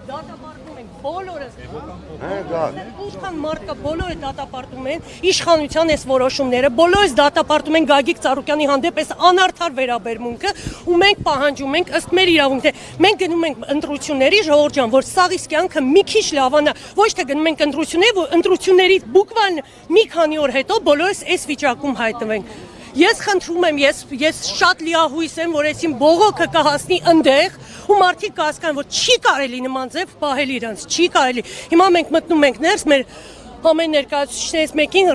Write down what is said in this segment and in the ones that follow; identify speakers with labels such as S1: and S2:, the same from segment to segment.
S1: Դատապարտում ենք բոլորս։ Ինչքան մարդկա բոլորը դատապարտում են իշխանության այս որոշումները, բոլորս դատապարտում են Գագիկ Ծառուկյանի հանդեպ այս անարդար վերաբերմունքը ու մենք պահանջում ենք ըստ մեր իրավունքների մենք գնում ենք ընտրությունների ժողովուրդ ջան, որ սաղից կյանքը մի քիչ լավանա, ոչ թե գնում ենք ընտրությունների, որ ընտրություններից բուկվալ մի քանի օր հետո բոլորս այս վիճակում հայտնվենք։ Ես խնդրում եմ, ես շատ լիահույս եմ, որ այսին բողոքը կհասնի ընդեղ ու մարդիկ կհասկանան, որ չի կարելի նման ձև պահել իրենց, չի կարելի։ Հիմա մենք մտնում ենք ներս, մեր ամեն ներկայացուցիչներից մեկին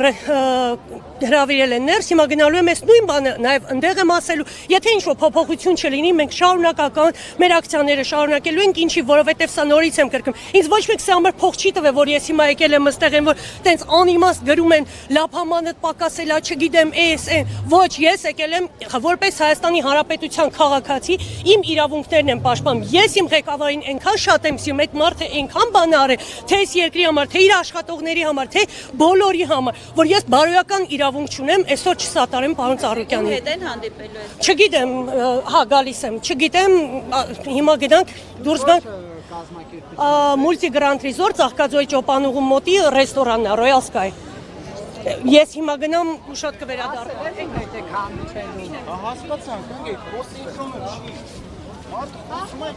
S1: հրավիրել են ներս, հիմա գնալու եմ այս նույն բանը նաև ընդեղ եմ ասելու, եթե ինչ-որ փոփոխություն չլինի, մենք շարունակական մեր ակցիաները շարունակելու ենք, ինչի, որովհետև սա նորից եմ կրկնում։ Ինձ ոչ մեկ սա համար փող չի տվել, որ ես հիմա եկել եմ ըստեղ եմ, որ տենց անիմաստ գրում են լափամանդ պակասել է, չգիտեմ, էս, ոչ, ես եկել եմ որպես Հայաստանի Հանրապետության քաղաքացի, իմ իրավունքներն եմ պաշտպանում։ Ես իմ ղեկավարին այնքան շատ եմ սիրում, այդ մարդը այնքան բան արել, թե այս երկրի համար, թե իր աշխատողների համար, թե բոլորի համար, որ ես բարոյական իրավունք չունեմ, այսօր չսատարեմ պարոն Ծառուկյանին։
S2: Հետ են հանդիպելու եք։
S1: Չգիտեմ, հա գալիս եմ, չգիտեմ, հիմա գնանք դուրս գանք Multi Grand Resort Ծաղկաձորի ճոպանուղու մոտի ռեստորանն է, Royal Sky։ Ես հիմա գնամ շատ կվերադառնամ։
S3: Հասկացանք, ընկեր, խոսի ինքնոն չի։ Մարդը խոսում է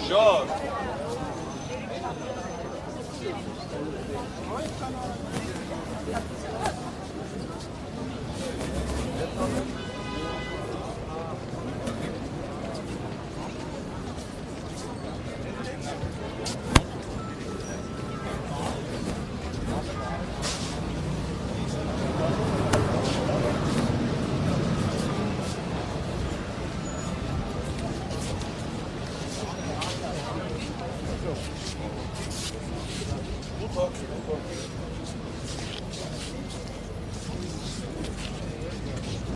S4: Շոր
S3: Talk.